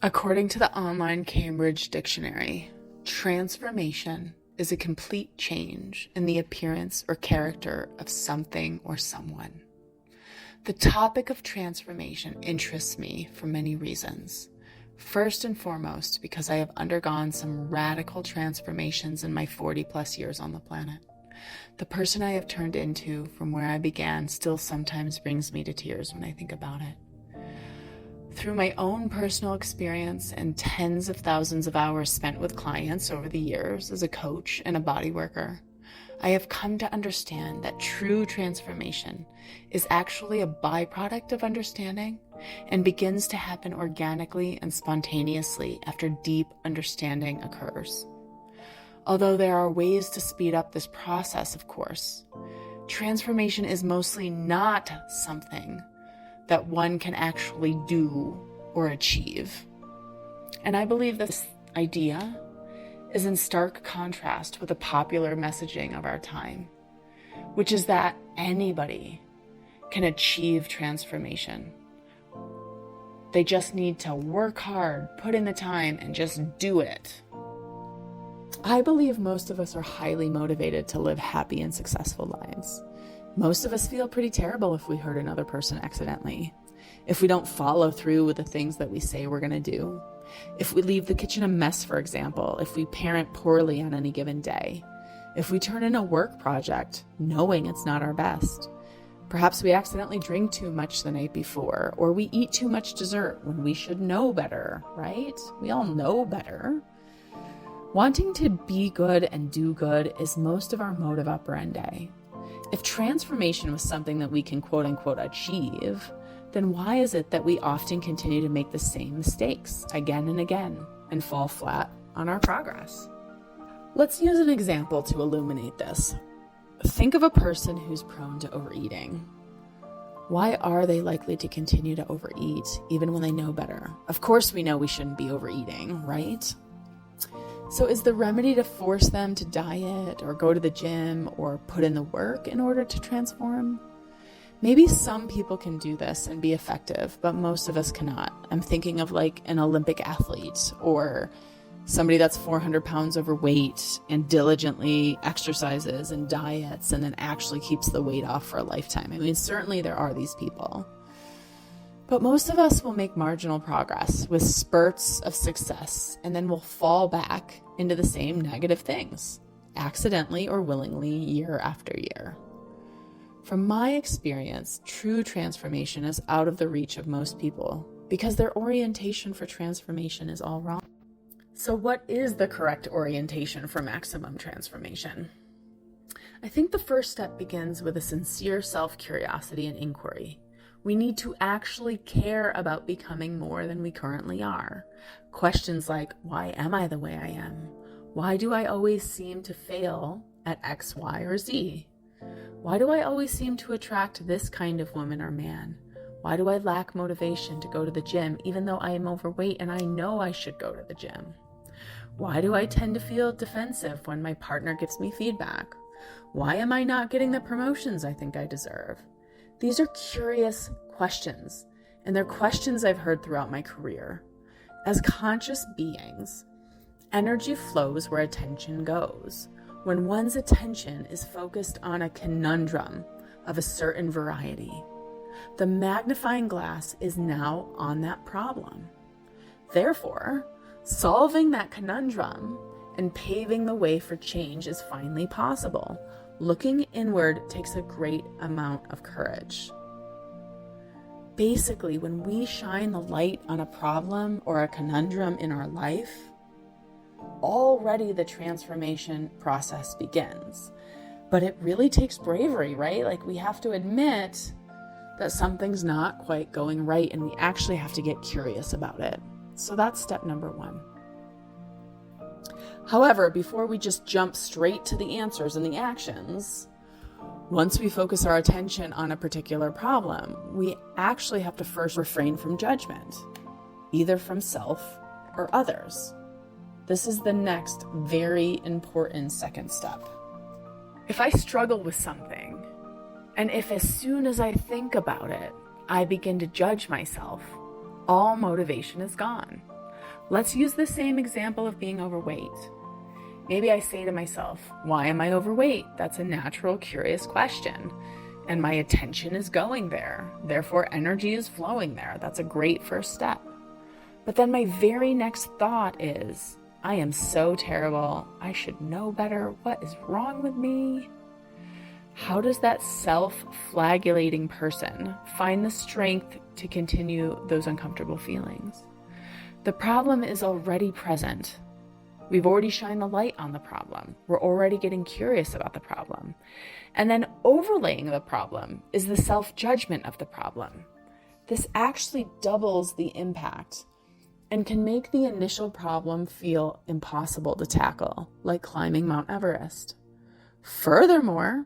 According to the online Cambridge Dictionary, transformation is a complete change in the appearance or character of something or someone. The topic of transformation interests me for many reasons. First and foremost, because I have undergone some radical transformations in my 40 plus years on the planet. The person I have turned into from where I began still sometimes brings me to tears when I think about it. Through my own personal experience and tens of thousands of hours spent with clients over the years as a coach and a body worker, I have come to understand that true transformation is actually a byproduct of understanding and begins to happen organically and spontaneously after deep understanding occurs. Although there are ways to speed up this process, of course, transformation is mostly not something that one can actually do or achieve. And I believe this idea is in stark contrast with the popular messaging of our time, which is that anybody can achieve transformation. They just need to work hard, put in the time, and just do it. I believe most of us are highly motivated to live happy and successful lives. Most of us feel pretty terrible if we hurt another person accidentally, if we don't follow through with the things that we say we're going to do, if we leave the kitchen a mess, for example, if we parent poorly on any given day, if we turn in a work project knowing it's not our best. Perhaps we accidentally drink too much the night before, or we eat too much dessert when we should know better, right? We all know better. Wanting to be good and do good is most of our modus operandi. If transformation was something that we can quote unquote achieve, then why is it that we often continue to make the same mistakes again and again and fall flat on our progress? Let's use an example to illuminate this. Think of a person who's prone to overeating. Why are they likely to continue to overeat even when they know better? Of course we know we shouldn't be overeating, right? So is the remedy to force them to diet or go to the gym or put in the work in order to transform? Maybe some people can do this and be effective, but most of us cannot. I'm thinking of like an Olympic athlete or somebody that's 400 pounds overweight and diligently exercises and diets and then actually keeps the weight off for a lifetime. I mean, certainly there are these people. But most of us will make marginal progress with spurts of success, and then we'll fall back into the same negative things, accidentally or willingly, year after year. From my experience, true transformation is out of the reach of most people because their orientation for transformation is all wrong. So what is the correct orientation for maximum transformation? I think the first step begins with a sincere self-curiosity and inquiry. We need to actually care about becoming more than we currently are. Questions like, why am I the way I am? Why do I always seem to fail at X, Y, or Z? Why do I always seem to attract this kind of woman or man? Why do I lack motivation to go to the gym even though I am overweight and I know I should go to the gym? Why do I tend to feel defensive when my partner gives me feedback? Why am I not getting the promotions I think I deserve? These are curious questions, and they're questions I've heard throughout my career. As conscious beings, energy flows where attention goes. When one's attention is focused on a conundrum of a certain variety, the magnifying glass is now on that problem. Therefore, solving that conundrum and paving the way for change is finally possible. Looking inward takes a great amount of courage. Basically, when we shine the light on a problem or a conundrum in our life, already the transformation process begins. But it really takes bravery, right? Like, we have to admit that something's not quite going right, and we actually have to get curious about it. So that's step number one. However, before we just jump straight to the answers and the actions, once we focus our attention on a particular problem, we actually have to first refrain from judgment, either from self or others. This is the next very important second step. If I struggle with something, and if as soon as I think about it, I begin to judge myself, all motivation is gone. Let's use the same example of being overweight. Maybe I say to myself, why am I overweight? That's a natural, curious question. And my attention is going there. Therefore, energy is flowing there. That's a great first step. But then my very next thought is, I am so terrible. I should know better. What is wrong with me? How does that self-flagellating person find the strength to continue those uncomfortable feelings? The problem is already present. We've already shined the light on the problem. We're already getting curious about the problem. And then overlaying the problem is the self-judgment of the problem. This actually doubles the impact and can make the initial problem feel impossible to tackle, like climbing Mount Everest. Furthermore,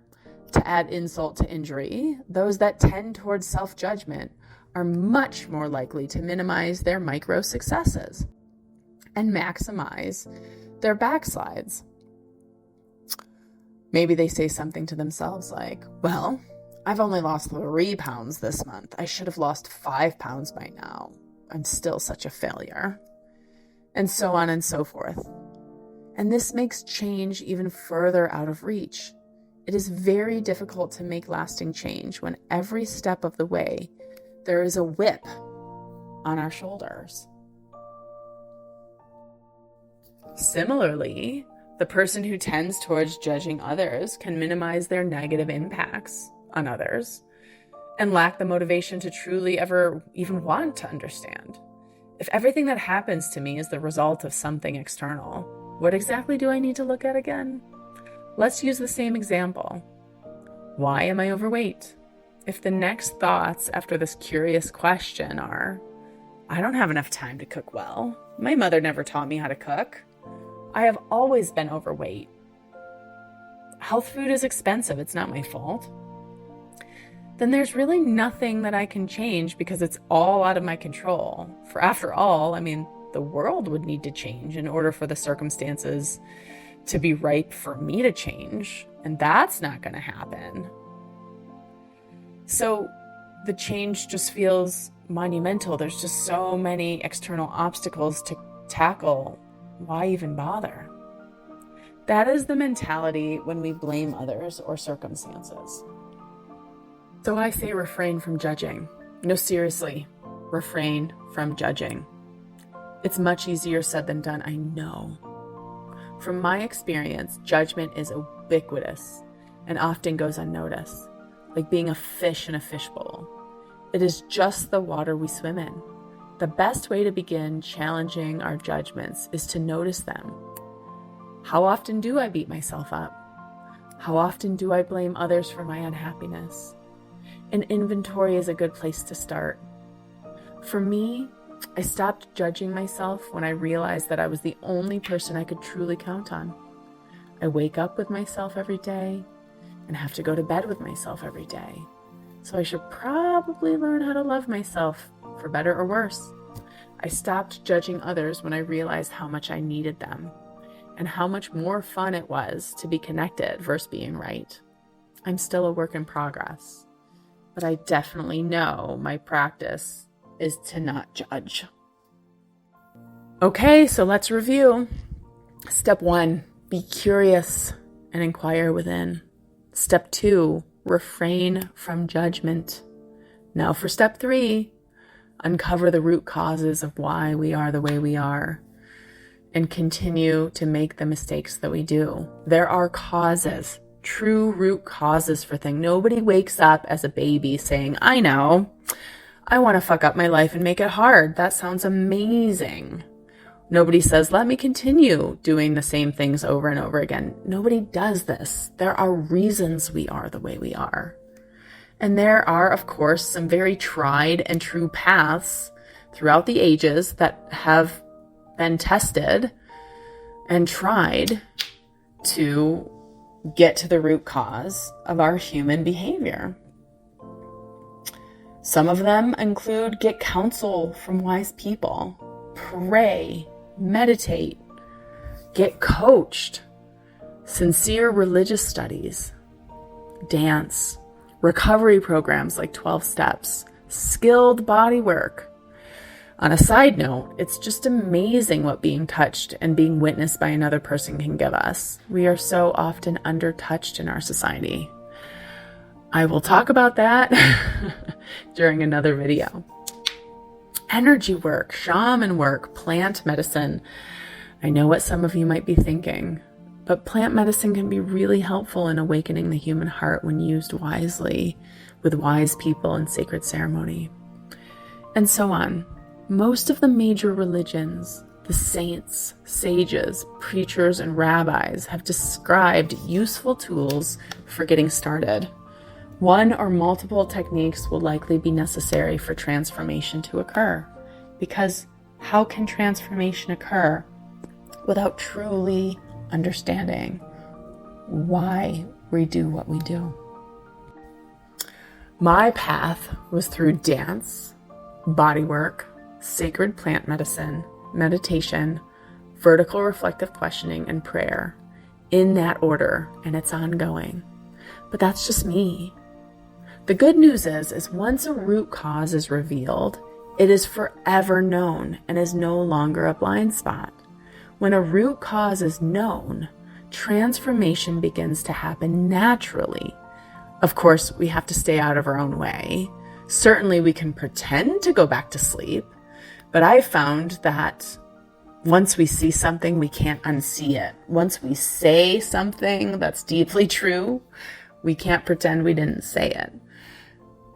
to add insult to injury, those that tend towards self-judgment are much more likely to minimize their micro successes and maximize their backslides. Maybe they say something to themselves like, well, I've only lost 3 pounds this month. I should have lost 5 pounds by now. I'm still such a failure. And so on and so forth. And this makes change even further out of reach. It is very difficult to make lasting change when every step of the way there is a whip on our shoulders. Similarly, the person who tends towards judging others can minimize their negative impacts on others and lack the motivation to truly ever even want to understand. If everything that happens to me is the result of something external, what exactly do I need to look at again? Let's use the same example. Why am I overweight? If the next thoughts after this curious question are, I don't have enough time to cook well. My mother never taught me how to cook. I have always been overweight. Health food is expensive. It's not my fault. Then there's really nothing that I can change because it's all out of my control. For after all, the world would need to change in order for the circumstances to be ripe for me to change. And that's not going to happen. So the change just feels monumental. There's just so many external obstacles to tackle. Why even bother? That is the mentality when we blame others or circumstances. So I say refrain from judging. No, seriously, refrain from judging. It's much easier said than done, I know. From my experience, judgment is ubiquitous and often goes unnoticed, like being a fish in a fishbowl. It is just the water we swim in. The best way to begin challenging our judgments is to notice them. How often do I beat myself up? How often do I blame others for my unhappiness? An inventory is a good place to start. For me, I stopped judging myself when I realized that I was the only person I could truly count on. I wake up with myself every day and have to go to bed with myself every day. So I should probably learn how to love myself, for better or worse. I stopped judging others when I realized how much I needed them and how much more fun it was to be connected versus being right. I'm still a work in progress, but I definitely know my practice is to not judge. Okay, so let's review. Step 1, be curious and inquire within. Step 2, refrain from judgment. Now for step 3, uncover the root causes of why we are the way we are and continue to make the mistakes that we do. There are causes, true root causes for things. Nobody wakes up as a baby saying, I know, I want to fuck up my life and make it hard. That sounds amazing. Nobody says, let me continue doing the same things over and over again. Nobody does this. There are reasons we are the way we are. And there are, of course, some very tried and true paths throughout the ages that have been tested and tried to get to the root cause of our human behavior. Some of them include get counsel from wise people, pray, meditate, get coached, sincere religious studies, dance, recovery programs like 12 steps, skilled body work, On a side note, it's just amazing what being touched and being witnessed by another person can give us. We are so often under-touched in our society. I will talk about that during another video. Energy work, shaman work, plant medicine. I know what some of you might be thinking, but plant medicine can be really helpful in awakening the human heart when used wisely, with wise people and sacred ceremony, and so on. Most of the major religions, the saints, sages, preachers, and rabbis have described useful tools for getting started. One or multiple techniques will likely be necessary for transformation to occur, because how can transformation occur without truly understanding why we do what we do? My path was through dance, bodywork, sacred plant medicine, meditation, vertical reflective questioning, and prayer, in that order, and it's ongoing. But that's just me. The good news is once a root cause is revealed, it is forever known and is no longer a blind spot. When a root cause is known, transformation begins to happen naturally. Of course, we have to stay out of our own way. Certainly, we can pretend to go back to sleep, but I've found that once we see something, we can't unsee it. Once we say something that's deeply true, we can't pretend we didn't say it.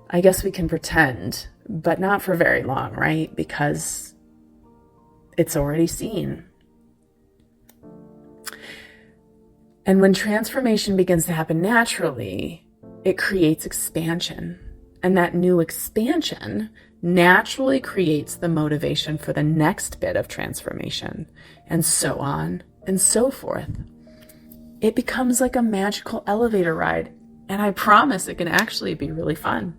I guess we can pretend, but not for very long, right? Because it's already seen. And when transformation begins to happen naturally, it creates expansion. And that new expansion naturally creates the motivation for the next bit of transformation, and so on and so forth. It becomes like a magical elevator ride, and I promise it can actually be really fun.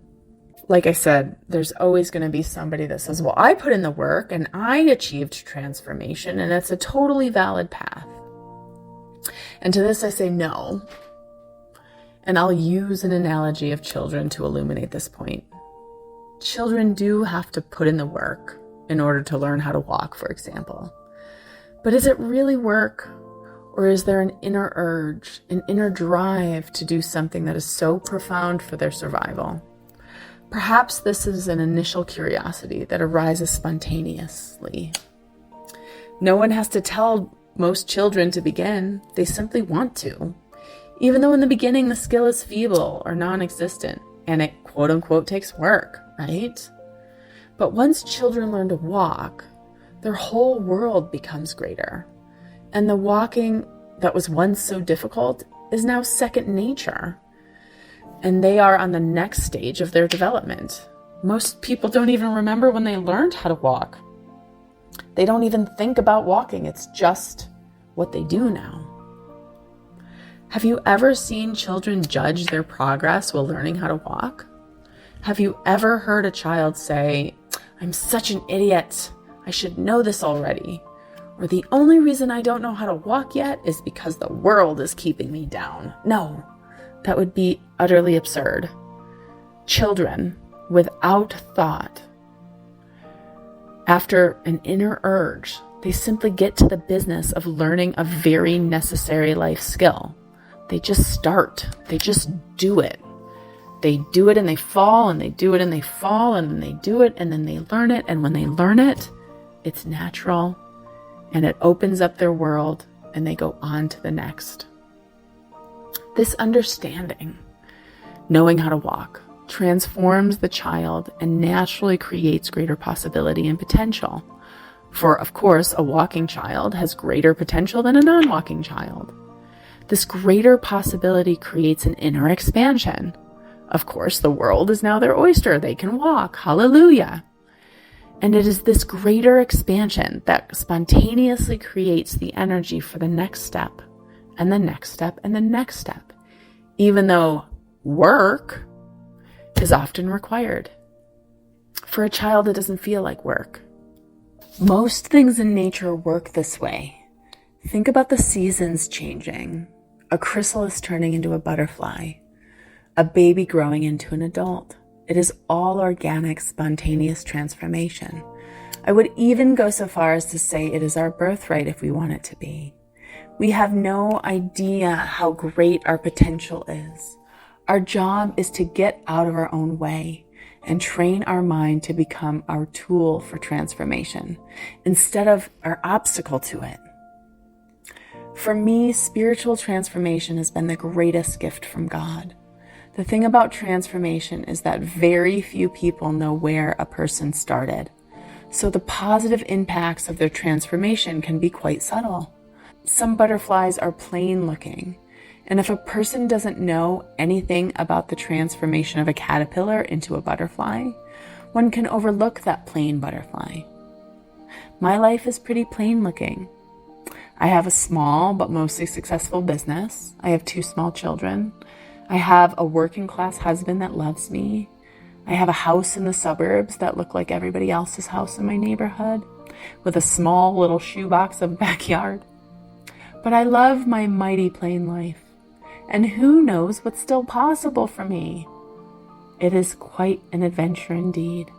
Like I said, there's always going to be somebody that says, well, I put in the work and I achieved transformation, and it's a totally valid path. And to this I say no. And I'll use an analogy of children to illuminate this point. Children do have to put in the work in order to learn how to walk, for example. But is it really work? Or is there an inner urge, an inner drive to do something that is so profound for their survival? Perhaps this is an initial curiosity that arises spontaneously. No one has to tell most children to begin. They simply want to. Even though in the beginning the skill is feeble or non-existent, and it quote unquote takes work, right? But once children learn to walk, their whole world becomes greater. And the walking that was once so difficult is now second nature. And they are on the next stage of their development. Most people don't even remember when they learned how to walk. They don't even think about walking. It's just what they do now. Have you ever seen children judge their progress while learning how to walk? Have you ever heard a child say, I'm such an idiot, I should know this already? Or the only reason I don't know how to walk yet is because the world is keeping me down. No, that would be utterly absurd. Children, without thought, after an inner urge, they simply get to the business of learning a very necessary life skill. They just start. They just do it. They do it and they fall, and they do it and they fall, and then they do it and then they learn it. And when they learn it, it's natural and it opens up their world and they go on to the next. This understanding, knowing how to walk, transforms the child and naturally creates greater possibility and potential. For, of course, a walking child has greater potential than a non-walking child. This greater possibility creates an inner expansion. Of course, the world is now their oyster. They can walk. Hallelujah. And it is this greater expansion that spontaneously creates the energy for the next step, and the next step, and the next step, even though work is often required. For a child, it doesn't feel like work. Most things in nature work this way. Think about the seasons changing, a chrysalis turning into a butterfly, a baby growing into an adult. It is all organic, spontaneous transformation. I would even go so far as to say it is our birthright if we want it to be. We have no idea how great our potential is. Our job is to get out of our own way and train our mind to become our tool for transformation instead of our obstacle to it. For me, spiritual transformation has been the greatest gift from God. The thing about transformation is that very few people know where a person started. So the positive impacts of their transformation can be quite subtle. Some butterflies are plain looking, and if a person doesn't know anything about the transformation of a caterpillar into a butterfly, one can overlook that plain butterfly. My life is pretty plain looking. I have a small but mostly successful business. I have 2 small children. I have a working class husband that loves me. I have a house in the suburbs that look like everybody else's house in my neighborhood, with a small little shoebox of a backyard. But I love my mighty plain life, and who knows what's still possible for me? It is quite an adventure indeed.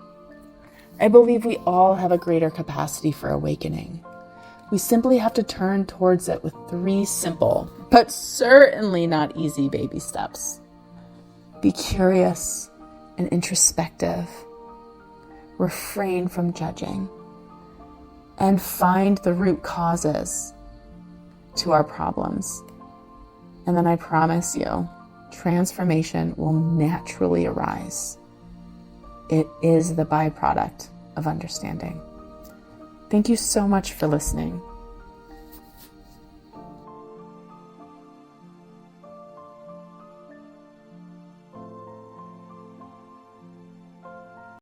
I believe we all have a greater capacity for awakening. We simply have to turn towards it with 3 simple, but certainly not easy baby steps. Be curious and introspective. Refrain from judging. And find the root causes to our problems. And then I promise you, transformation will naturally arise. It is the byproduct of understanding. Thank you so much for listening.